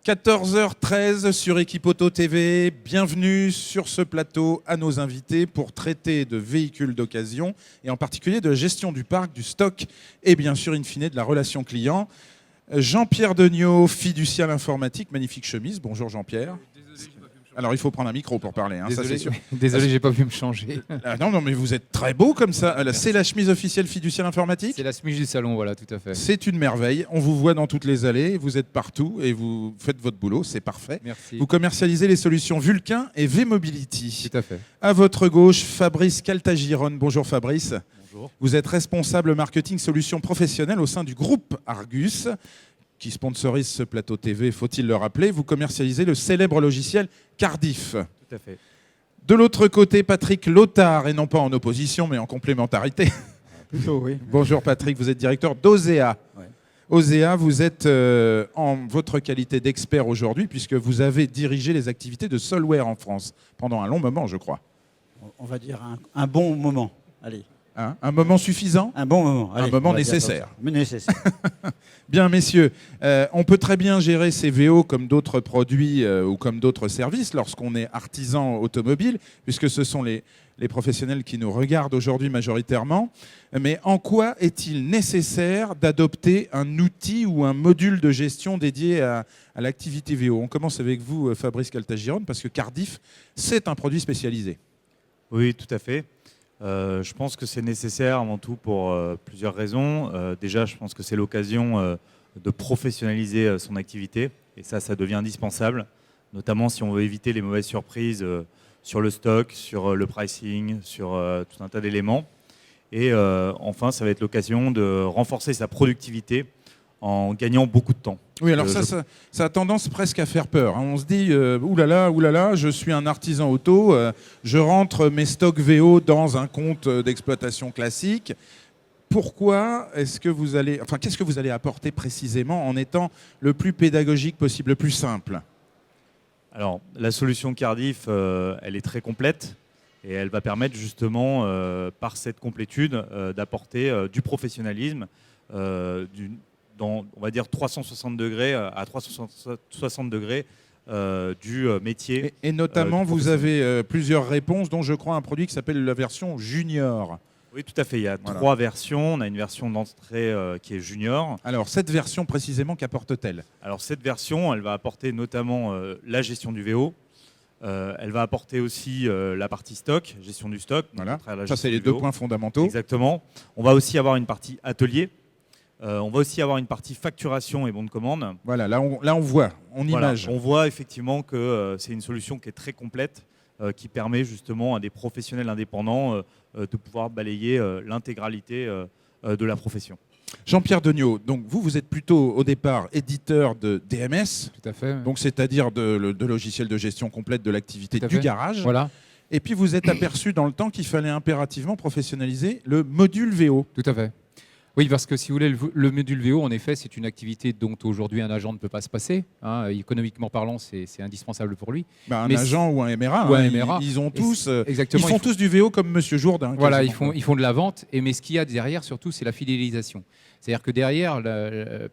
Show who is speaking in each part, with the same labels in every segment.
Speaker 1: 14h13 sur Équipe Auto TV, bienvenue sur ce plateau à nos invités pour traiter de véhicules d'occasion et en particulier de la gestion du parc, du stock et bien sûr in fine de la relation client. Jean-Pierre Degnaud, fiducial informatique, magnifique chemise, bonjour Jean-Pierre. Alors il faut prendre un micro pour parler, hein,
Speaker 2: désolé,
Speaker 1: ça c'est sûr.
Speaker 2: Désolé, j'ai pas pu me changer.
Speaker 1: Ah, non, mais vous êtes très beau comme ça. C'est la chemise officielle fiducial informatique ?
Speaker 2: C'est la chemise du salon, voilà, tout à fait.
Speaker 1: C'est une merveille. On vous voit dans toutes les allées, vous êtes partout et vous faites votre boulot, c'est parfait.
Speaker 2: Merci.
Speaker 1: Vous commercialisez les solutions Vulcain et V-Mobility.
Speaker 2: Tout à fait.
Speaker 1: À votre gauche, Fabrice Caltagirone. Bonjour Fabrice.
Speaker 3: Bonjour.
Speaker 1: Vous êtes responsable marketing solutions professionnelles au sein du groupe Argus, qui sponsorise ce plateau TV, faut-il le rappeler. Vous commercialisez le célèbre logiciel Cardiff.
Speaker 3: Tout à fait.
Speaker 1: De l'autre côté, Patrick Lothar, et non pas en opposition, mais en complémentarité.
Speaker 3: Plutôt, oui.
Speaker 1: Bonjour Patrick, vous êtes directeur d'Osea.
Speaker 3: Ouais.
Speaker 1: Osea, vous êtes en votre qualité d'expert aujourd'hui, puisque vous avez dirigé les activités de Solware en France pendant un long moment, je crois.
Speaker 3: On va dire un bon moment. Allez.
Speaker 1: Hein, un moment suffisant ?
Speaker 3: Un bon moment. Allez,
Speaker 1: Un moment
Speaker 3: on va dire
Speaker 1: nécessaire.
Speaker 3: comme ça. Nécessaire.
Speaker 1: Bien, messieurs, on peut très bien gérer ces VO comme d'autres produits ou comme d'autres services lorsqu'on est artisan automobile, puisque ce sont les professionnels qui nous regardent aujourd'hui majoritairement. Mais en quoi est-il nécessaire d'adopter un outil ou un module de gestion dédié à l'activité VO ? On commence avec vous, Fabrice Caltagirone, parce que Cardiff, c'est un produit spécialisé.
Speaker 4: Oui, tout à fait. Je pense que c'est nécessaire avant tout pour plusieurs raisons. Déjà, je pense que c'est l'occasion de professionnaliser son activité. Et ça devient indispensable, notamment si on veut éviter les mauvaises surprises sur le stock, sur le pricing, sur tout un tas d'éléments. Et enfin, ça va être l'occasion de renforcer sa productivité en gagnant beaucoup de temps.
Speaker 1: Oui, alors ça a tendance presque à faire peur. Hein. On se dit, oulala, je suis un artisan auto, je rentre mes stocks VO dans un compte d'exploitation classique. Pourquoi est-ce que vous allez, enfin, qu'est-ce que vous allez apporter précisément en étant le plus pédagogique possible, le plus simple ?
Speaker 4: Alors, la solution Cardiff, elle est très complète et elle va permettre justement, par cette complétude, d'apporter du professionnalisme, dans, on va dire, 360 degrés à 360 degrés du métier.
Speaker 1: Et notamment, vous avez plusieurs réponses, dont je crois un produit qui s'appelle la version junior.
Speaker 4: Oui, tout à fait. Il y a trois versions. On a une version d'entrée qui est junior.
Speaker 1: Alors, cette version précisément, qu'apporte-t-elle ?
Speaker 4: Alors, cette version, elle va apporter notamment la gestion du VO. Elle va apporter aussi la partie stock, gestion du stock.
Speaker 1: Voilà. Ça, c'est les deux points fondamentaux.
Speaker 4: Exactement. On va aussi avoir une partie atelier. On va aussi avoir une partie facturation et bon de commande.
Speaker 1: Voilà, là on voit, on image.
Speaker 4: On voit effectivement que c'est une solution qui est très complète, qui permet justement à des professionnels indépendants de pouvoir balayer l'intégralité de la profession.
Speaker 1: Jean-Pierre Degnaud, donc vous êtes plutôt au départ éditeur de DMS,
Speaker 2: Tout à fait.
Speaker 1: donc c'est-à-dire de logiciels de gestion complète de l'activité du garage.
Speaker 2: Voilà.
Speaker 1: Et puis vous êtes aperçu dans le temps qu'il fallait impérativement professionnaliser le module VO.
Speaker 2: Tout à fait. Oui, parce que si vous voulez, le module VO, en effet, c'est une activité dont aujourd'hui un agent ne peut pas se passer. Hein. Économiquement parlant, c'est indispensable pour lui.
Speaker 1: Un agent ou un MRA,
Speaker 2: ou un MRA.
Speaker 1: Ils ont tous,
Speaker 2: exactement,
Speaker 1: ils font tous du VO comme Monsieur Jourdain.
Speaker 2: Voilà, ils font de la vente. Mais ce qu'il y a derrière, surtout, c'est la fidélisation. C'est-à-dire que derrière,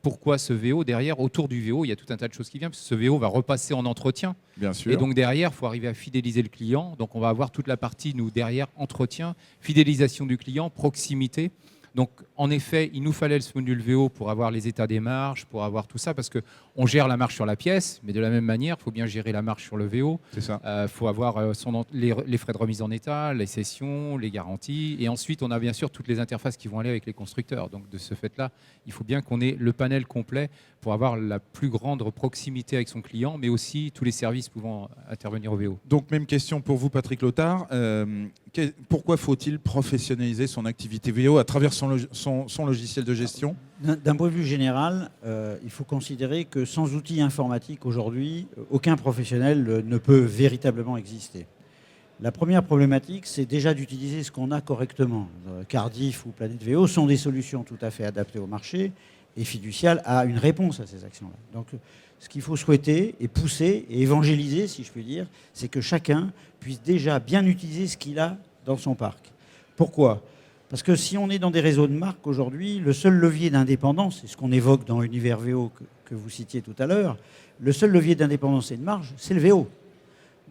Speaker 2: pourquoi ce VO ? Derrière, autour du VO, il y a tout un tas de choses qui viennent, parce que ce VO va repasser en entretien.
Speaker 1: Bien sûr.
Speaker 2: Et donc derrière, il faut arriver à fidéliser le client. Donc on va avoir toute la partie, nous, derrière, entretien, fidélisation du client, proximité. Donc, en effet, il nous fallait ce module VO pour avoir les états des marges, pour avoir tout ça, parce qu'on gère la marge sur la pièce, mais de la même manière, il faut bien gérer la marge sur le VO.
Speaker 1: C'est ça.
Speaker 2: Il faut avoir les frais de remise en état, les cessions, les garanties. Et ensuite, on a bien sûr toutes les interfaces qui vont aller avec les constructeurs. Donc, de ce fait-là, il faut bien qu'on ait le panel complet pour avoir la plus grande proximité avec son client, mais aussi tous les services pouvant intervenir au VO.
Speaker 1: Donc, même question pour vous, Patrick Lothar. Pourquoi faut-il professionnaliser son activité VO à travers son logiciel de gestion ?
Speaker 3: D'un point de vue général, il faut considérer que sans outils informatiques aujourd'hui, aucun professionnel ne peut véritablement exister. La première problématique, c'est déjà d'utiliser ce qu'on a correctement. Cardiff ou Planète VO sont des solutions tout à fait adaptées au marché et Fiducial a une réponse à ces actions-là. Donc, ce qu'il faut souhaiter et pousser et évangéliser, si je puis dire, c'est que chacun puisse déjà bien utiliser ce qu'il a dans son parc. Pourquoi ? Parce que si on est dans des réseaux de marques aujourd'hui, le seul levier d'indépendance, c'est ce qu'on évoque dans Univers VO que vous citiez tout à l'heure, le seul levier d'indépendance et de marge, c'est le VO.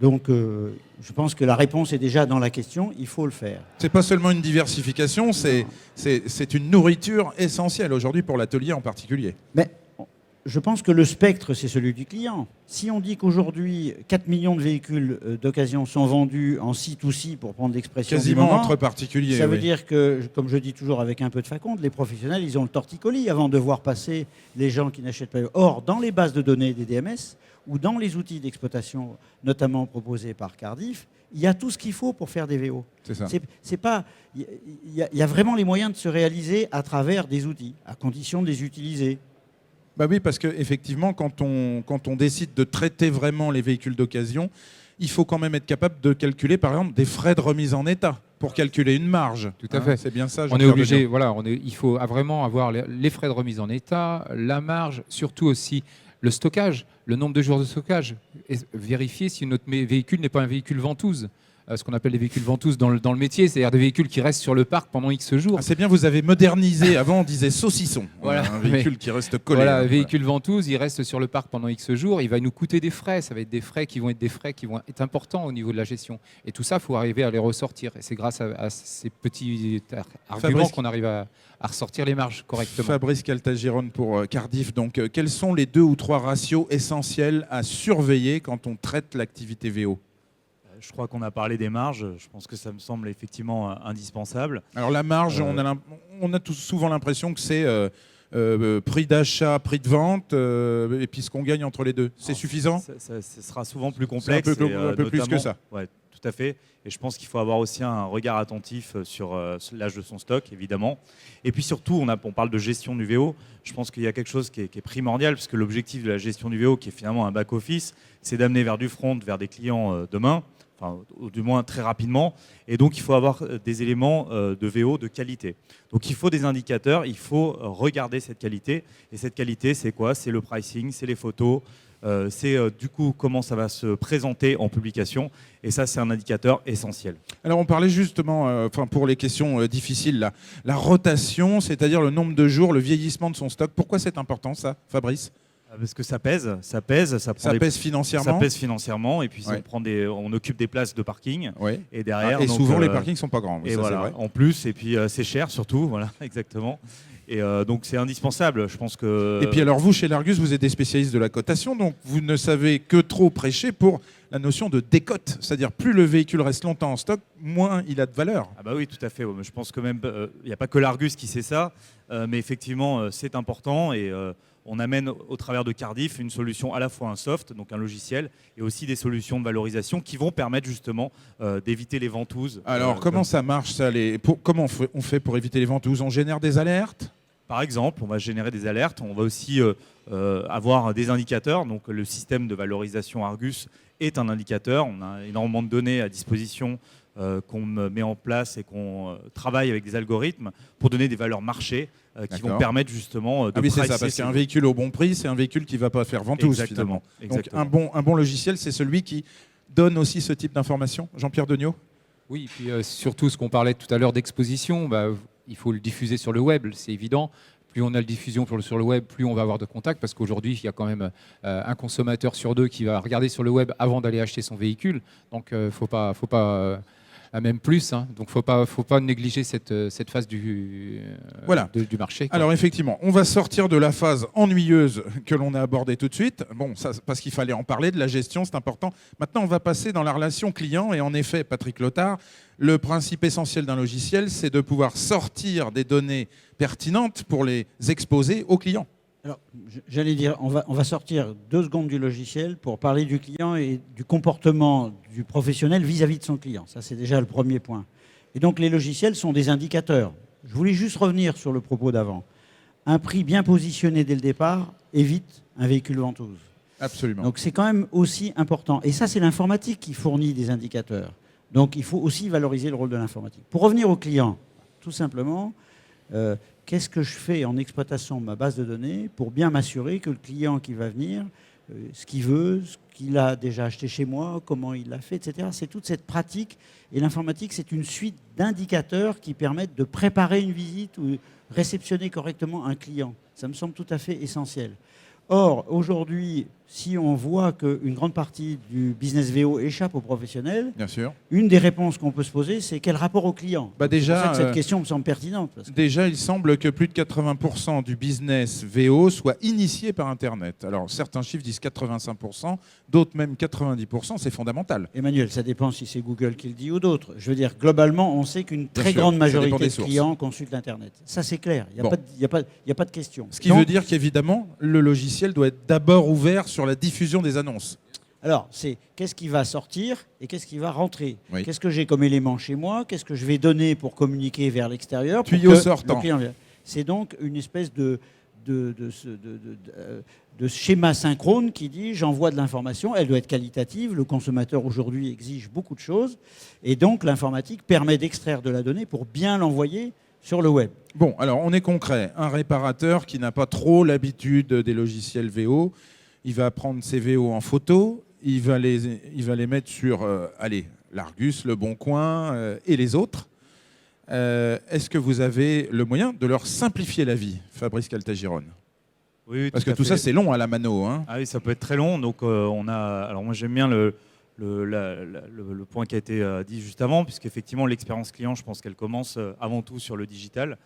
Speaker 3: Donc je pense que la réponse est déjà dans la question, il faut le faire.
Speaker 1: C'est pas seulement une diversification, c'est une nourriture essentielle aujourd'hui pour l'atelier en particulier.
Speaker 3: Mais je pense que le spectre, c'est celui du client. Si on dit qu'aujourd'hui, 4 millions de véhicules d'occasion sont vendus en C2C, pour prendre l'expression du
Speaker 1: Quasiment
Speaker 3: moment,
Speaker 1: entre particuliers.
Speaker 3: ça veut
Speaker 1: oui.
Speaker 3: dire que, comme je dis toujours avec un peu de faconde, les professionnels, ils ont le torticolis avant de voir passer les gens qui n'achètent pas. Or, dans les bases de données des DMS ou dans les outils d'exploitation, notamment proposés par Cardiff, il y a tout ce qu'il faut pour faire des VO.
Speaker 1: C'est ça.
Speaker 3: C'est pas, il y a vraiment les moyens de se réaliser à travers des outils, à condition de les utiliser.
Speaker 1: Bah oui, parce qu'effectivement, quand on décide de traiter vraiment les véhicules d'occasion, il faut quand même être capable de calculer, par exemple, des frais de remise en état pour calculer une marge.
Speaker 2: Tout à fait.
Speaker 1: C'est bien ça.
Speaker 2: On est
Speaker 1: Jean-Pierre
Speaker 2: obligé,
Speaker 1: Degnaud.
Speaker 2: voilà, il faut vraiment avoir les frais de remise en état, la marge, surtout aussi le stockage, le nombre de jours de stockage, et vérifier si notre véhicule n'est pas un véhicule ventouse. Ce qu'on appelle les véhicules ventouses dans le métier, c'est-à-dire des véhicules qui restent sur le parc pendant X jours.
Speaker 1: Ah, c'est bien, vous avez modernisé. Avant, on disait saucisson.
Speaker 2: Voilà.
Speaker 1: Un véhicule qui reste collé.
Speaker 2: Voilà,
Speaker 1: hein,
Speaker 2: véhicule ventouse, il reste sur le parc pendant X jours, il va nous coûter des frais, ça va être des frais qui vont être importants au niveau de la gestion. Et tout ça, il faut arriver à les ressortir. Et c'est grâce à ces petits arguments
Speaker 1: Fabrice-
Speaker 2: qu'on arrive à ressortir les marges correctement.
Speaker 1: Fabrice Caltagirone pour Cardiff. Donc, quels sont les 2 ou 3 ratios essentiels à surveiller quand on traite l'activité VO?
Speaker 4: Je crois qu'on a parlé des marges. Je pense que ça me semble effectivement indispensable.
Speaker 1: Alors la marge, on a souvent l'impression que c'est prix d'achat, prix de vente, et puis ce qu'on gagne entre les deux. C'est suffisant?
Speaker 4: Ce sera souvent plus complexe.
Speaker 1: C'est un peu plus que ça.
Speaker 4: Ouais, tout à fait. Et je pense qu'il faut avoir aussi un regard attentif sur l'âge de son stock, évidemment. Et puis surtout, on parle de gestion du VO. Je pense qu'il y a quelque chose qui est primordial, parce que l'objectif de la gestion du VO, qui est finalement un back-office, c'est d'amener vers du front, vers des clients demain. Enfin, ou du moins très rapidement. Et donc, il faut avoir des éléments de VO de qualité. Donc, il faut des indicateurs, il faut regarder cette qualité. Et cette qualité, c'est quoi? C'est le pricing, c'est les photos, c'est du coup comment ça va se présenter en publication. Et ça, c'est un indicateur essentiel.
Speaker 1: Alors on parlait justement, pour les questions difficiles, là, la rotation, c'est-à-dire le nombre de jours, le vieillissement de son stock. Pourquoi c'est important ça, Fabrice?
Speaker 4: Parce que ça pèse, ça pèse
Speaker 1: financièrement.
Speaker 4: Ça pèse financièrement, et puis
Speaker 1: Ouais.
Speaker 4: on occupe des places de parking,
Speaker 1: Ouais.
Speaker 4: et derrière.
Speaker 1: Et
Speaker 4: donc,
Speaker 1: souvent les parkings sont pas grands.
Speaker 4: Et
Speaker 1: ça,
Speaker 4: voilà,
Speaker 1: c'est vrai.
Speaker 4: en plus, et puis c'est cher surtout, voilà, exactement. Et donc c'est indispensable, je pense que.
Speaker 1: Et puis alors vous, chez l'Argus, vous êtes des spécialistes de la cotation, donc vous ne savez que trop prêcher pour la notion de décote. C'est-à-dire plus le véhicule reste longtemps en stock, moins il a de valeur.
Speaker 4: Ah bah oui, tout à fait. Ouais, mais je pense que même il n'y a pas que l'Argus qui sait ça, mais effectivement c'est important, et on amène au travers de Cardiff une solution, à la fois un soft, donc un logiciel, et aussi des solutions de valorisation qui vont permettre justement d'éviter les ventouses.
Speaker 1: Alors comment ça marche ça, comment on fait pour éviter les ventouses? On génère des alertes?
Speaker 4: Par exemple, on va générer des alertes, on va aussi avoir des indicateurs. Donc le système de valorisation Argus est un indicateur. On a énormément de données à disposition qu'on met en place et qu'on travaille avec des algorithmes pour donner des valeurs marché qui vont permettre justement de
Speaker 1: Ah oui, c'est
Speaker 4: pricer
Speaker 1: ça, parce
Speaker 4: ces-
Speaker 1: qu'un véhicule au bon prix, c'est un véhicule qui ne va pas faire ventouse
Speaker 4: Exactement,
Speaker 1: finalement.
Speaker 4: exactement.
Speaker 1: Donc un bon logiciel, c'est celui qui donne aussi ce type d'informations. Jean-Pierre Degnaud?
Speaker 2: Oui, et puis surtout ce qu'on parlait tout à l'heure d'exposition, il faut le diffuser sur le web, c'est évident. Plus on a de diffusion sur le web, plus on va avoir de contacts, parce qu'aujourd'hui, il y a quand même un consommateur sur 2 qui va regarder sur le web avant d'aller acheter son véhicule. Donc, faut pas même plus. Hein. Donc, faut pas négliger cette phase du marché. Quoi.
Speaker 1: Alors effectivement, on va sortir de la phase ennuyeuse que l'on a abordée tout de suite. Bon, ça, parce qu'il fallait en parler, de la gestion, c'est important. Maintenant, on va passer dans la relation client. Et en effet, Patrick Lothar, le principe essentiel d'un logiciel, c'est de pouvoir sortir des données pertinentes pour les exposer aux clients.
Speaker 3: Alors, j'allais dire, on va sortir 2 secondes du logiciel pour parler du client et du comportement du professionnel vis-à-vis de son client. Ça, c'est déjà le premier point. Et donc, les logiciels sont des indicateurs. Je voulais juste revenir sur le propos d'avant. Un prix bien positionné dès le départ évite un véhicule ventouse.
Speaker 1: Absolument.
Speaker 3: Donc, c'est quand même aussi important. Et ça, c'est l'informatique qui fournit des indicateurs. Donc, il faut aussi valoriser le rôle de l'informatique. Pour revenir au client, tout simplement, qu'est-ce que je fais en exploitation de ma base de données pour bien m'assurer que le client qui va venir, ce qu'il veut, qu'il a déjà acheté chez moi, comment il l'a fait, etc. C'est toute cette pratique. Et l'informatique, c'est une suite d'indicateurs qui permettent de préparer une visite ou réceptionner correctement un client. Ça me semble tout à fait essentiel. Or, aujourd'hui, si on voit qu'une grande partie du business VO échappe aux professionnels,
Speaker 1: Bien sûr.
Speaker 3: une des réponses qu'on peut se poser, c'est quel rapport au client.
Speaker 1: Bah déjà,
Speaker 3: c'est pour ça que cette question me semble pertinente. Parce que...
Speaker 1: Déjà, il semble que plus de 80% du business VO soit initié par Internet. Alors, certains chiffres disent 85%, d'autres même 90%, c'est fondamental.
Speaker 3: Emmanuel, ça dépend si c'est Google qui le dit ou d'autres. Je veux dire, globalement, on sait qu'une très
Speaker 1: sûr,
Speaker 3: grande
Speaker 1: ça dépend
Speaker 3: majorité
Speaker 1: des
Speaker 3: de
Speaker 1: sources.
Speaker 3: clients consultent Internet. Ça, c'est clair. Il n'y
Speaker 1: Bon.
Speaker 3: a pas de question.
Speaker 1: Ce qui
Speaker 3: Donc,
Speaker 1: veut dire qu'évidemment, le logiciel doit être d'abord ouvert sur la diffusion des annonces.
Speaker 3: alors, c'est qu'est-ce qui va sortir et qu'est-ce qui va rentrer.
Speaker 1: Oui.
Speaker 3: Qu'est-ce que j'ai comme élément chez moi? Qu'est-ce que je vais donner pour communiquer vers l'extérieur pour
Speaker 1: Tuyau
Speaker 3: que
Speaker 1: sortant.
Speaker 3: le client vienne. C'est donc une espèce de schéma synchrone qui dit j'envoie de l'information, elle doit être qualitative. Le consommateur aujourd'hui exige beaucoup de choses. Et donc, l'informatique permet d'extraire de la donnée pour bien l'envoyer sur le web.
Speaker 1: Bon, alors on est concret. Un réparateur qui n'a pas trop l'habitude des logiciels VO, il va prendre ses VO en photo, il va les mettre sur l'Argus, Le Bon Coin et les autres. Est-ce que vous avez le moyen de leur simplifier la vie, Fabrice Caltagirone?
Speaker 4: Oui,
Speaker 1: Parce que
Speaker 4: à
Speaker 1: tout
Speaker 4: fait.
Speaker 1: ça, c'est long à la mano. Hein.
Speaker 4: Ah oui, ça peut être très long. Donc, alors moi, j'aime bien le point qui a été dit juste avant, puisqu'effectivement, l'expérience client, je pense qu'elle commence avant tout sur le digital.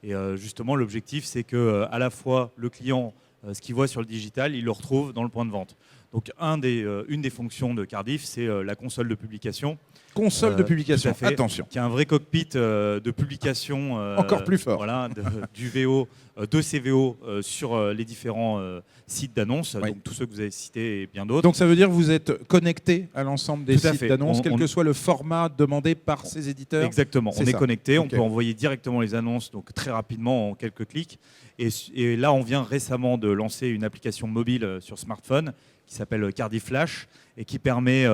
Speaker 4: Et justement, l'objectif, c'est que à la fois le client, ce qu'il voit sur le digital, il le retrouve dans le point de vente. Donc, une des fonctions de Cardiff, c'est la console de publication.
Speaker 1: Console de publication,
Speaker 4: tout à fait,
Speaker 1: attention.
Speaker 4: Qui est un vrai cockpit de publication.
Speaker 1: Encore plus fort.
Speaker 4: Voilà, du VO, de ces VO sur les différents sites d'annonces,
Speaker 1: Oui.
Speaker 4: donc tous ceux que vous avez cités et bien d'autres.
Speaker 1: Donc ça veut dire que vous êtes connecté à l'ensemble des
Speaker 4: Tout à
Speaker 1: sites
Speaker 4: fait.
Speaker 1: d'annonces, quel que soit le format demandé par ces éditeurs.
Speaker 4: Exactement,
Speaker 1: C'est
Speaker 4: on est
Speaker 1: ça.
Speaker 4: connecté,
Speaker 1: Ok.
Speaker 4: on peut envoyer directement les annonces donc très rapidement en quelques clics. Et là, on vient récemment de lancer une application mobile sur smartphone qui s'appelle Cardiff Flash et qui permet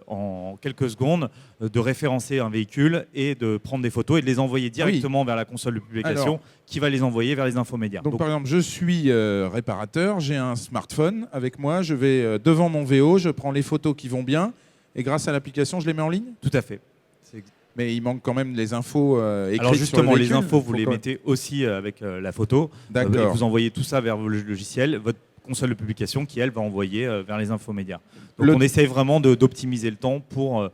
Speaker 4: en quelques secondes de référencer un véhicule et de prendre des photos et de les envoyer directement vers la console de publication
Speaker 1: Alors,
Speaker 4: qui va les envoyer vers les infomédiaires.
Speaker 1: Donc, par exemple, je suis réparateur, j'ai un smartphone avec moi, je vais devant mon VO, je prends les photos qui vont bien et grâce à l'application, je les mets en ligne.
Speaker 4: Tout à fait.
Speaker 1: Mais il manque quand même les infos écrites
Speaker 4: Alors justement,
Speaker 1: sur le
Speaker 4: les
Speaker 1: véhicule.
Speaker 4: infos, vous
Speaker 1: Faut
Speaker 4: les
Speaker 1: quand-
Speaker 4: mettez aussi avec la photo.
Speaker 1: D'accord.
Speaker 4: Vous envoyez tout ça vers le logiciel, votre console de publication qui, elle, va envoyer vers les infomédias. Donc
Speaker 1: Le-
Speaker 4: on essaye vraiment d'optimiser le temps pour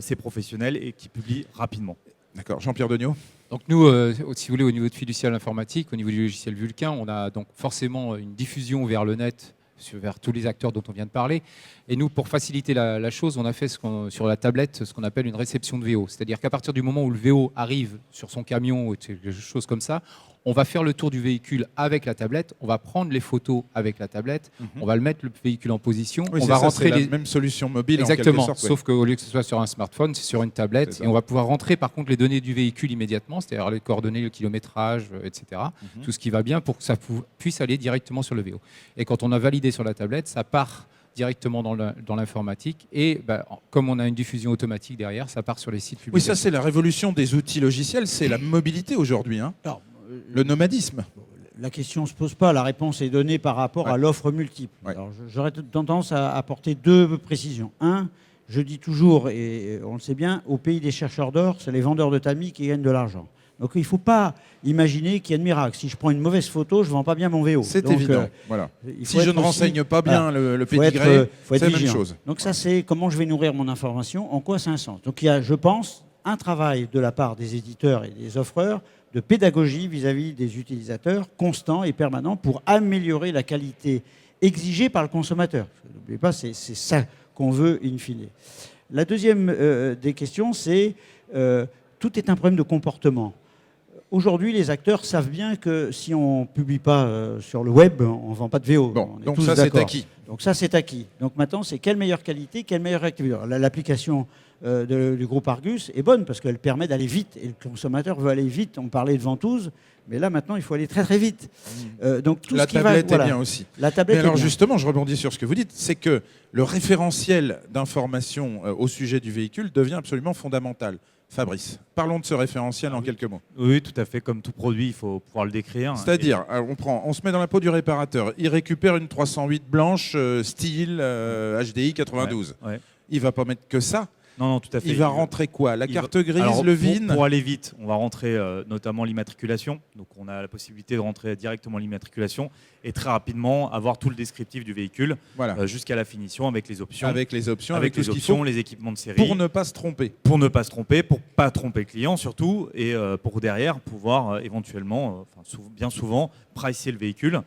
Speaker 4: ces professionnels et qui publient rapidement.
Speaker 1: D'accord. Jean-Pierre Degnaud.
Speaker 2: Donc nous, si vous voulez, au niveau de fiducial informatique, au niveau du logiciel Vulcain, on a donc forcément une diffusion vers le net, vers tous les acteurs dont on vient de parler. Et nous, pour faciliter la chose, on a fait sur la tablette ce qu'on appelle une réception de VO. C'est-à-dire qu'à partir du moment où le VO arrive sur son camion ou quelque chose comme ça, on va faire le tour du véhicule avec la tablette, on va prendre les photos avec la tablette, on va le mettre le véhicule en position,
Speaker 1: Oui,
Speaker 2: on
Speaker 1: c'est
Speaker 2: va
Speaker 1: ça,
Speaker 2: rentrer
Speaker 1: c'est la même solution mobile.
Speaker 2: Exactement,
Speaker 1: en quelque sorte,
Speaker 2: sauf qu'au lieu que ce soit sur un smartphone, c'est sur une tablette.
Speaker 1: C'est ça.
Speaker 2: Et on va pouvoir rentrer par contre les données du véhicule immédiatement, c'est-à-dire les coordonnées, le kilométrage, etc. Tout ce qui va bien pour que ça puisse aller directement sur le VO. Et quand on a validé sur la tablette, ça part directement dans l'informatique. Et comme on a une diffusion automatique derrière, ça part sur les sites publics.
Speaker 1: Oui, ça c'est la révolution des outils logiciels, c'est la mobilité aujourd'hui, hein.
Speaker 3: Alors,
Speaker 1: Le nomadisme.
Speaker 3: la question ne se pose pas, la réponse est donnée par rapport à l'offre multiple.
Speaker 1: Ouais.
Speaker 3: Alors, j'aurais tendance à apporter deux précisions. Un, je dis toujours, et on le sait bien, au pays des chercheurs d'or, c'est les vendeurs de tamis qui gagnent de l'argent. Donc il ne faut pas imaginer qu'il y a de miracle. Si je prends une mauvaise photo, je ne vends pas bien mon VO.
Speaker 1: C'est
Speaker 3: Donc,
Speaker 1: évident. Voilà.
Speaker 3: il faut
Speaker 1: Si je
Speaker 3: être
Speaker 1: ne
Speaker 3: aussi-
Speaker 1: renseigne pas bien
Speaker 3: voilà.
Speaker 1: le
Speaker 3: faut être
Speaker 1: pédigré, c'est la même
Speaker 3: vigilant.
Speaker 1: chose.
Speaker 3: Donc ça, c'est comment je vais nourrir mon information, en quoi c'est un sens. Donc il y a, je pense, un travail de la part des éditeurs et des offreurs de pédagogie vis-à-vis des utilisateurs constant et permanent pour améliorer la qualité exigée par le consommateur. N'oubliez pas, c'est ça qu'on veut in fine. La deuxième des questions, c'est tout est un problème de comportement. Aujourd'hui, les acteurs savent bien que si on ne publie pas sur le web, on ne vend pas de VO.
Speaker 1: Bon,
Speaker 3: On est
Speaker 1: donc
Speaker 3: tous
Speaker 1: ça c'est
Speaker 3: d'accord.
Speaker 1: acquis.
Speaker 3: Donc ça, c'est acquis. Donc maintenant, c'est quelle meilleure qualité, quelle meilleure activité. L'application du groupe Argus est bonne parce qu'elle permet d'aller vite. Et le consommateur veut aller vite. On parlait de ventouse, mais là, maintenant, il faut aller très très vite. Donc tout
Speaker 1: La
Speaker 3: ce qui
Speaker 1: tablette
Speaker 3: va,
Speaker 1: est bien aussi.
Speaker 3: La tablette
Speaker 1: Mais alors
Speaker 3: est bien.
Speaker 1: justement, je rebondis sur ce que vous dites, c'est que le référentiel d'information au sujet du véhicule devient absolument fondamental. Fabrice, parlons de ce référentiel en quelques mots.
Speaker 4: Oui, tout à fait. Comme tout produit, il faut pouvoir le décrire.
Speaker 1: C'est-à-dire, on se met dans la peau du réparateur. Il récupère une 308 blanche style HDI 92.
Speaker 4: Ouais.
Speaker 1: Il va pas mettre que ça.
Speaker 4: Non, tout à fait.
Speaker 1: Il va rentrer quoi? La carte grise,
Speaker 4: Alors,
Speaker 1: le VIN?
Speaker 4: Pour aller vite, on va rentrer notamment l'immatriculation. Donc, on a la possibilité de rentrer directement l'immatriculation et très rapidement avoir tout le descriptif du véhicule
Speaker 1: Voilà.
Speaker 4: jusqu'à la finition avec les options.
Speaker 1: Avec les options,
Speaker 4: avec
Speaker 1: tout
Speaker 4: les
Speaker 1: ce qu'il
Speaker 4: options,
Speaker 1: faut
Speaker 4: les équipements de série.
Speaker 1: pour ne pas se tromper.
Speaker 4: Pour ne pas se tromper, pour pas tromper le client surtout, et pour derrière pouvoir éventuellement, bien souvent, pricer le véhicule.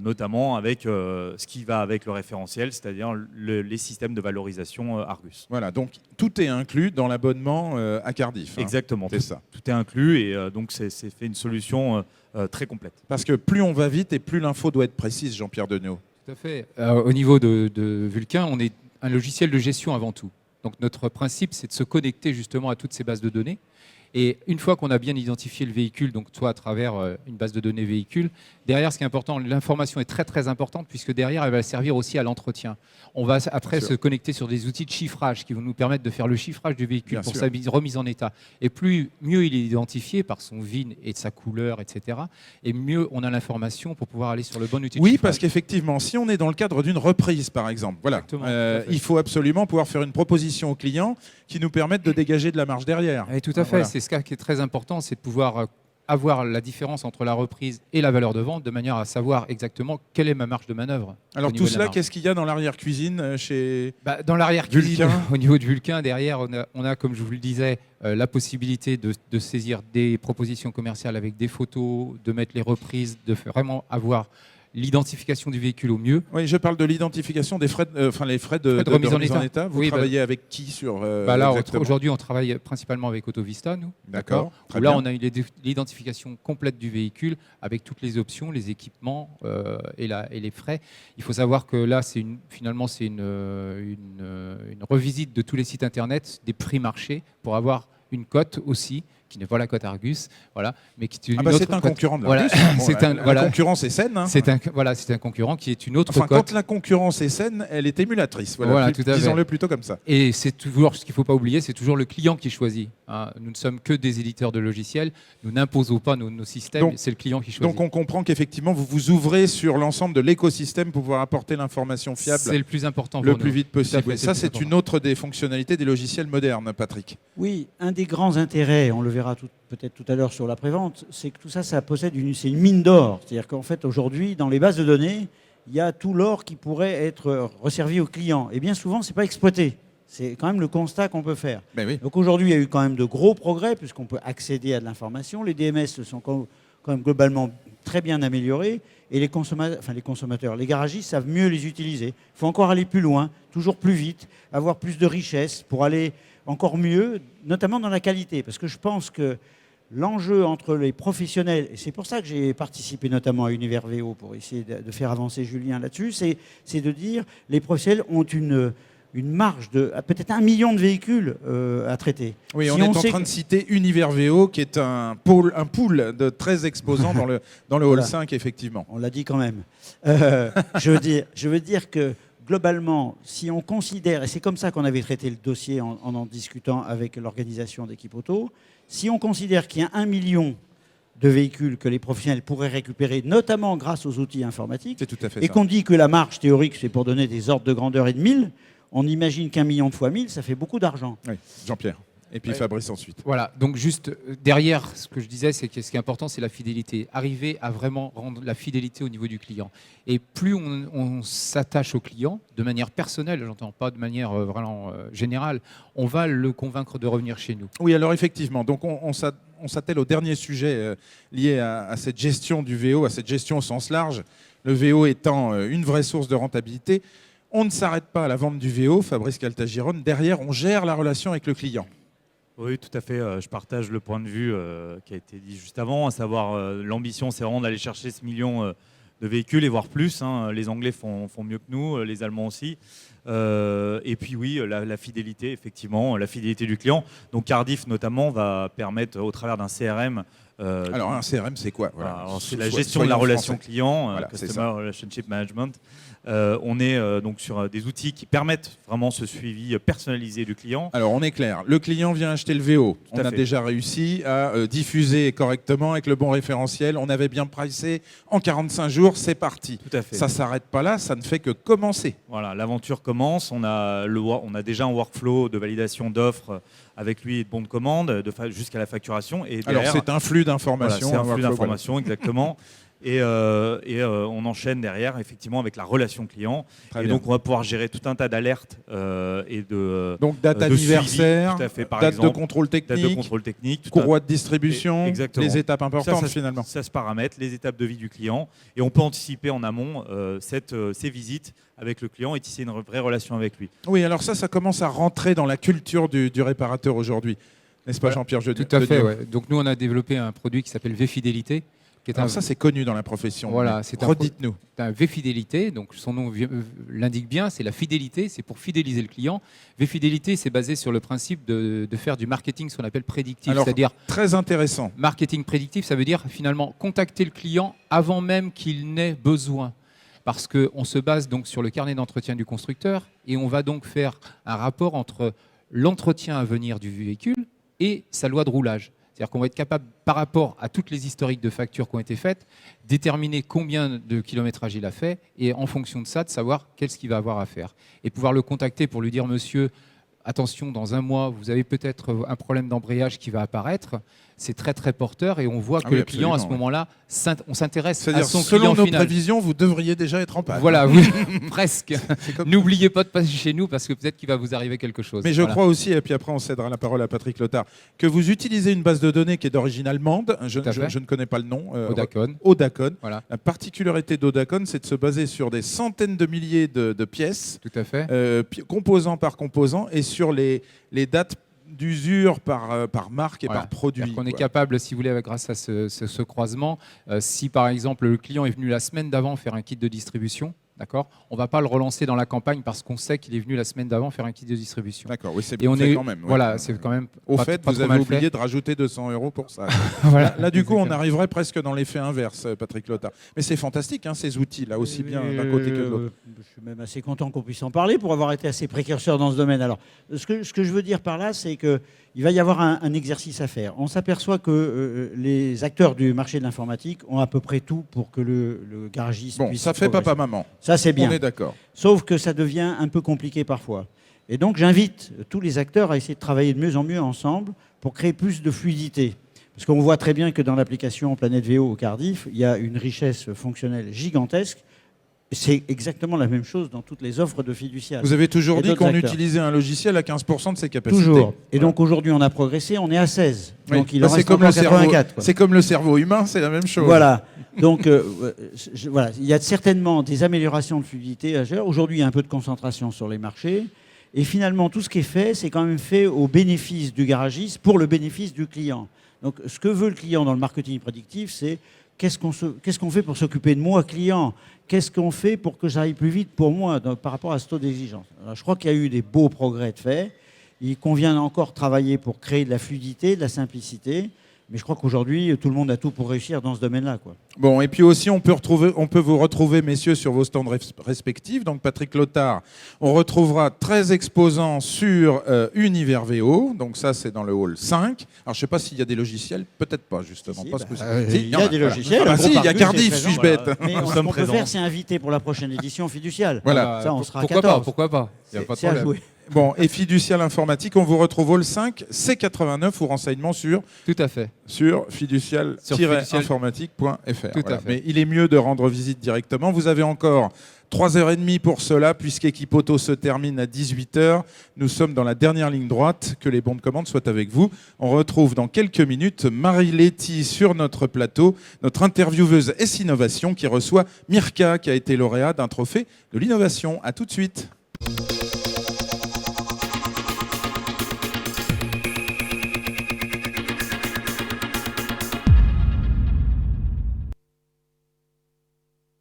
Speaker 4: Notamment avec ce qui va avec le référentiel, c'est-à-dire les systèmes de valorisation Argus.
Speaker 1: Voilà, donc tout est inclus dans l'abonnement à Cardiff. Hein.
Speaker 4: Exactement,
Speaker 1: C'est ça.
Speaker 4: tout est inclus et donc c'est fait une solution très complète.
Speaker 1: Parce que plus on va vite et plus l'info doit être précise, Jean-Pierre Denot.
Speaker 2: Tout à fait. Au niveau de Vulcain, on est un logiciel de gestion avant tout. Donc notre principe, c'est de se connecter justement à toutes ces bases de données. Et une fois qu'on a bien identifié le véhicule, donc soit à travers une base de données véhicule, derrière, ce qui est important, l'information est très très importante puisque derrière, elle va servir aussi à l'entretien. On va après se connecter sur des outils de chiffrage qui vont nous permettre de faire le chiffrage du véhicule
Speaker 1: Bien
Speaker 2: pour
Speaker 1: sûr.
Speaker 2: sa remise en état. Et mieux il est identifié par son VIN et sa couleur, etc. Et mieux on a l'information pour pouvoir aller sur le bon outil de
Speaker 1: Oui,
Speaker 2: chiffrage.
Speaker 1: parce qu'effectivement, si on est dans le cadre d'une reprise, par exemple, voilà,
Speaker 2: Exactement, tout à fait.
Speaker 1: il faut absolument pouvoir faire une proposition au client qui nous permette de dégager de la marge derrière.
Speaker 2: Oui, tout à fait.
Speaker 1: Voilà.
Speaker 2: C'est ce qui est très important, c'est de pouvoir avoir la différence entre la reprise et la valeur de vente de manière à savoir exactement quelle est ma marge de manœuvre.
Speaker 1: Alors
Speaker 2: au niveau
Speaker 1: tout
Speaker 2: de la
Speaker 1: cela,
Speaker 2: marge.
Speaker 1: qu'est-ce qu'il y a dans l'arrière-cuisine chez...
Speaker 2: Dans l'arrière-cuisine,
Speaker 1: Vulcain.
Speaker 2: au niveau de Vulcain, derrière, on a, comme je vous le disais, la possibilité de saisir des propositions commerciales avec des photos, de mettre les reprises, de vraiment avoir l'identification du véhicule au mieux.
Speaker 1: Oui, je parle de l'identification des frais, les frais de
Speaker 2: remise en
Speaker 1: remise en
Speaker 2: état.
Speaker 1: état. Vous
Speaker 2: Oui,
Speaker 1: travaillez avec qui sur
Speaker 2: Là,
Speaker 1: exactement
Speaker 2: aujourd'hui, on travaille principalement avec Autovista, nous.
Speaker 1: D'accord, très
Speaker 2: Où là,
Speaker 1: bien.
Speaker 2: on a l'identification complète du véhicule avec toutes les options, les équipements et les frais. Il faut savoir que là, finalement, c'est une revisite de tous les sites internet, des prix marchés, pour avoir une cote aussi, qui n'est pas la cote Argus, voilà, mais qui est une autre
Speaker 1: c'est un
Speaker 2: cote.
Speaker 1: concurrent de
Speaker 2: Voilà.
Speaker 1: l'Argus. Bon, la
Speaker 2: Voilà.
Speaker 1: concurrence est saine. Hein.
Speaker 2: C'est un concurrent qui est une autre
Speaker 1: Enfin,
Speaker 2: cote.
Speaker 1: quand la concurrence est saine, elle est émulatrice.
Speaker 2: Voilà, tout à fait.
Speaker 1: Disons-le plutôt comme ça.
Speaker 2: Et c'est toujours ce qu'il ne faut pas oublier, c'est toujours le client qui choisit. Hein. Nous ne sommes que des éditeurs de logiciels, nous n'imposons pas nos systèmes,
Speaker 1: Donc-
Speaker 2: c'est le client qui choisit.
Speaker 1: Donc on comprend qu'effectivement, vous vous ouvrez sur l'ensemble de l'écosystème pour pouvoir apporter l'information fiable
Speaker 2: C'est le plus important
Speaker 1: le
Speaker 2: pour
Speaker 1: plus
Speaker 2: nous.
Speaker 1: vite
Speaker 2: Tout à
Speaker 1: possible.
Speaker 2: fait,
Speaker 1: Et ça,
Speaker 2: le plus
Speaker 1: c'est une autre des fonctionnalités des logiciels modernes, Patrick.
Speaker 3: Oui, un des grands intérêts, on le verra peut-être tout à l'heure sur l'après-vente, c'est que tout ça, c'est une mine d'or. C'est-à-dire qu'en fait, aujourd'hui, dans les bases de données, il y a tout l'or qui pourrait être resservi au client. Et bien souvent, ce n'est pas exploité. C'est quand même le constat qu'on peut faire.
Speaker 1: Ben oui.
Speaker 3: Donc aujourd'hui, il y a eu quand même de gros progrès puisqu'on peut accéder à de l'information. Les DMS se sont quand même globalement très bien améliorés et les consommateurs, les garagistes savent mieux les utiliser. Il faut encore aller plus loin, toujours plus vite, avoir plus de richesse pour aller encore mieux, notamment dans la qualité. Parce que je pense que l'enjeu entre les professionnels, et c'est pour ça que j'ai participé notamment à Univers VO pour essayer de faire avancer Julien là-dessus, c'est de dire les professionnels ont une marge de peut-être 1 million de véhicules à traiter.
Speaker 1: Oui,
Speaker 3: Si
Speaker 1: on est en
Speaker 3: sait
Speaker 1: train
Speaker 3: que-
Speaker 1: de citer Univers VO, qui est un pool de 13 exposants dans le hall
Speaker 3: Voilà.
Speaker 1: 5, effectivement.
Speaker 3: On l'a dit quand même. Je veux dire que globalement, si on considère, et c'est comme ça qu'on avait traité le dossier en discutant avec l'organisation d'équipe auto, si on considère qu'il y a 1 million de véhicules que les professionnels pourraient récupérer, notamment grâce aux outils informatiques,
Speaker 1: C'est tout à fait
Speaker 3: et
Speaker 1: ça.
Speaker 3: qu'on dit que la marge théorique, c'est pour donner des ordres de grandeur et de 1000, on imagine qu'1 million de fois 1000, ça fait beaucoup d'argent.
Speaker 1: Oui, Jean-Pierre. Et puis
Speaker 2: Ouais.
Speaker 1: Fabrice ensuite.
Speaker 2: Voilà, donc juste derrière, ce que je disais, c'est que ce qui est important, c'est la fidélité. Arriver à vraiment rendre la fidélité au niveau du client. Et plus on s'attache au client, de manière personnelle, j'entends pas de manière vraiment générale, on va le convaincre de revenir chez nous.
Speaker 1: Oui, alors effectivement, donc on s'attelle au dernier sujet lié à cette gestion du VO, à cette gestion au sens large, le VO étant une vraie source de rentabilité. On ne s'arrête pas à la vente du VO, Fabrice Caltagirone. Derrière, on gère la relation avec le client.
Speaker 4: Oui, tout à fait. Je partage le point de vue qui a été dit juste avant, à savoir l'ambition, c'est vraiment d'aller chercher ce million de véhicules et voire plus. Hein. Les Anglais font mieux que nous, les Allemands aussi. Et puis oui, la fidélité, effectivement, la fidélité du client. Donc Cardiff, notamment, va permettre, au travers d'un CRM...
Speaker 1: Alors un CRM, c'est quoi? Voilà.
Speaker 4: Alors, c'est la gestion de la
Speaker 1: Soyons
Speaker 4: relation
Speaker 1: français.
Speaker 4: client,
Speaker 1: Voilà, c'est
Speaker 4: Customer
Speaker 1: ça.
Speaker 4: Relationship Management. On est donc sur des outils qui permettent vraiment ce suivi personnalisé du client.
Speaker 1: Alors, on est clair. Le client vient acheter le VO.
Speaker 4: Tout à
Speaker 1: On a
Speaker 4: fait.
Speaker 1: déjà réussi à diffuser correctement avec le bon référentiel. On avait bien pricé. En 45 jours, c'est parti.
Speaker 4: Tout à fait.
Speaker 1: Ça ne s'arrête pas là. Ça ne fait que commencer.
Speaker 4: Voilà, l'aventure commence. On a déjà un workflow de validation d'offres avec lui et de bons de commande jusqu'à la facturation. Et
Speaker 1: Alors,
Speaker 4: derrière,
Speaker 1: c'est un flux d'informations.
Speaker 4: voilà, c'est un flux
Speaker 1: workflow,
Speaker 4: d'informations, exactement. Et on enchaîne derrière, effectivement, avec la relation client.
Speaker 1: Très
Speaker 4: Et
Speaker 1: bien.
Speaker 4: donc, on va pouvoir gérer tout un tas d'alertes et de
Speaker 1: Donc, date
Speaker 4: de
Speaker 1: anniversaire,
Speaker 4: suivi, tout à fait, par
Speaker 1: date
Speaker 4: exemple,
Speaker 1: de contrôle
Speaker 4: date de
Speaker 1: technique,
Speaker 4: contrôle technique,
Speaker 1: courroie de distribution,
Speaker 4: Exactement.
Speaker 1: les étapes importantes finalement.
Speaker 4: Ça se paramètre, les étapes de vie du client. Et on peut anticiper en amont ces visites avec le client et tisser une vraie relation avec lui.
Speaker 1: Oui, alors ça commence à rentrer dans la culture du réparateur aujourd'hui. N'est-ce pas,
Speaker 2: Ouais,
Speaker 1: Jean-Pierre Jeudiot?
Speaker 2: Tout à fait, ouais. Donc nous, on a développé un produit qui s'appelle V-Fidélité, qui est
Speaker 1: Alors ça, c'est connu dans la profession.
Speaker 2: Voilà,
Speaker 1: mais
Speaker 2: c'est un
Speaker 1: redites-nous.
Speaker 2: un V-Fidélité, donc son nom l'indique bien, c'est la fidélité, c'est pour fidéliser le client. V-Fidélité, c'est basé sur le principe de faire du marketing, ce qu'on appelle prédictif,
Speaker 1: Alors,
Speaker 2: c'est-à-dire
Speaker 1: très intéressant.
Speaker 2: marketing prédictif, ça veut dire finalement contacter le client avant même qu'il n'ait besoin. Parce qu'on se base donc sur le carnet d'entretien du constructeur et on va donc faire un rapport entre l'entretien à venir du véhicule et sa loi de roulage. C'est-à-dire qu'on va être capable, par rapport à toutes les historiques de factures qui ont été faites, déterminer combien de kilométrage il a fait et en fonction de ça, de savoir qu'est-ce qu'il va avoir à faire. Et pouvoir le contacter pour lui dire, monsieur, attention, dans un mois, vous avez peut-être un problème d'embrayage qui va apparaître. C'est très, très porteur et on voit que
Speaker 1: oui,
Speaker 2: le client, à ce
Speaker 1: absolument,
Speaker 2: moment-là, on s'intéresse à
Speaker 1: C'est-à-dire,
Speaker 2: son
Speaker 1: selon
Speaker 2: client
Speaker 1: nos
Speaker 2: final.
Speaker 1: prévisions, vous devriez déjà être en panne.
Speaker 2: Voilà, oui, presque.
Speaker 1: comme-
Speaker 2: N'oubliez pas de passer chez nous parce que peut-être qu'il va vous arriver quelque chose.
Speaker 1: Mais je
Speaker 2: Voilà.
Speaker 1: crois aussi, et puis après on cédera la parole à Patrick Lothar, que vous utilisez une base de données qui est d'origine allemande. Je
Speaker 2: Tout à fait.
Speaker 1: ne connais pas le nom.
Speaker 2: Odacon.
Speaker 1: Odacon.
Speaker 2: Voilà,
Speaker 1: La particularité d'Odacon, c'est de se baser sur des centaines de milliers de pièces,
Speaker 2: tout à fait.
Speaker 1: composant par composant, et sur les dates d'usure par marque et
Speaker 2: Voilà.
Speaker 1: par produit.
Speaker 2: C'est-à-dire qu'on est
Speaker 1: quoi.
Speaker 2: capable, si vous voulez, grâce à ce croisement, si par exemple le client est venu la semaine d'avant faire un kit de distribution, d'accord, on ne va pas le relancer dans la campagne parce qu'on sait qu'il est venu la semaine d'avant faire un kit de distribution.
Speaker 1: D'accord, oui, c'est
Speaker 2: Et on
Speaker 1: fait
Speaker 2: est,
Speaker 1: quand même. ouais.
Speaker 2: voilà, c'est quand même.
Speaker 1: Au
Speaker 2: pas-
Speaker 1: fait,
Speaker 2: pas
Speaker 1: vous
Speaker 2: trop
Speaker 1: avez
Speaker 2: mal
Speaker 1: oublié
Speaker 2: fait.
Speaker 1: de rajouter 200 € pour ça.
Speaker 2: Voilà.
Speaker 1: Là, du coup, on
Speaker 2: Exactement.
Speaker 1: arriverait presque dans l'effet inverse, Patrick Lothar. Mais c'est fantastique, hein, ces outils, là, aussi bien d'un côté que de l'autre.
Speaker 3: Je suis même assez content qu'on puisse en parler pour avoir été assez précurseur dans ce domaine. Alors, ce que je veux dire par là, c'est qu'il va y avoir un exercice à faire. On s'aperçoit que les acteurs du marché de l'informatique ont à peu près tout pour que le garagiste
Speaker 1: Bon,
Speaker 3: puisse
Speaker 1: ça fait
Speaker 3: progresser.
Speaker 1: papa-maman.
Speaker 3: Ça, c'est bien.
Speaker 1: On est d'accord.
Speaker 3: Sauf que ça devient un peu compliqué parfois. Et donc j'invite tous les acteurs à essayer de travailler de mieux en mieux ensemble pour créer plus de fluidité. Parce qu'on voit très bien que dans l'application Planète VO au Cardiff, il y a une richesse fonctionnelle gigantesque. C'est exactement la même chose dans toutes les offres de fiduciaires.
Speaker 1: Vous avez toujours
Speaker 3: Et
Speaker 1: dit
Speaker 3: d'autres
Speaker 1: qu'on
Speaker 3: acteurs.
Speaker 1: utilisait un logiciel à 15% de ses capacités.
Speaker 3: Toujours. Et
Speaker 1: Voilà.
Speaker 3: donc aujourd'hui on a progressé, on est à 16.
Speaker 1: Oui.
Speaker 3: Donc il
Speaker 1: Bah,
Speaker 3: en
Speaker 1: c'est
Speaker 3: reste
Speaker 1: comme le
Speaker 3: encore
Speaker 1: cerveau.
Speaker 3: 84. quoi.
Speaker 1: C'est comme le cerveau humain, c'est la même chose.
Speaker 3: Voilà. Donc, voilà, il y a certainement des améliorations de fluidité à gérer. Aujourd'hui, il y a un peu de concentration sur les marchés. Et finalement, tout ce qui est fait, c'est quand même fait au bénéfice du garagiste pour le bénéfice du client. Donc, ce que veut le client dans le marketing prédictif, c'est qu'est-ce qu'on fait pour s'occuper de moi, client? Qu'est-ce qu'on fait pour que ça aille plus vite pour moi par rapport à ce taux d'exigence? Alors, je crois qu'il y a eu des beaux progrès de fait. Il convient encore de travailler pour créer de la fluidité, de la simplicité. Mais je crois qu'aujourd'hui, tout le monde a tout pour réussir dans ce domaine-là, quoi.
Speaker 1: Bon, et puis aussi, on peut vous retrouver, messieurs, sur vos stands respectifs. Donc, Patrick Lothar, on retrouvera 13 exposants sur Univers VO. Donc, ça, c'est dans le hall 5. Alors, je ne sais pas s'il y a des logiciels. Peut-être pas, justement.
Speaker 3: Si,
Speaker 1: parce que
Speaker 3: il y a des logiciels.
Speaker 1: Ah, bah,
Speaker 3: un
Speaker 1: si,
Speaker 3: gros
Speaker 1: il y a
Speaker 3: parcours,
Speaker 1: Cardiff,
Speaker 3: c'est
Speaker 1: suis-je
Speaker 3: présent,
Speaker 1: bête.
Speaker 3: Mais
Speaker 4: Nous
Speaker 3: ce
Speaker 4: sommes
Speaker 3: qu'on peut
Speaker 4: présents.
Speaker 3: faire, c'est inviter pour la prochaine édition fiduciale.
Speaker 1: Voilà.
Speaker 3: Ça, on sera à
Speaker 2: pourquoi
Speaker 3: 14.
Speaker 2: pas, pourquoi pas. Il y a pas de
Speaker 3: C'est à
Speaker 2: problème.
Speaker 3: jouer.
Speaker 1: Bon, et Fiducial Informatique, on vous retrouve au hall 5, C89, ou renseignements sur
Speaker 2: Tout à fait.
Speaker 1: fiducial-informatique.fr.
Speaker 2: Tout à fait.
Speaker 1: Mais il est mieux de rendre visite directement. Vous avez encore 3h30 pour cela, puisqu'Équipe Auto se termine à 18h. Nous sommes dans la dernière ligne droite. Que les bons de commande soient avec vous. On retrouve dans quelques minutes Marie-Letty sur notre plateau, notre intervieweuse S-Innovation qui reçoit Mirka, qui a été lauréat d'un trophée de l'innovation. À tout de suite.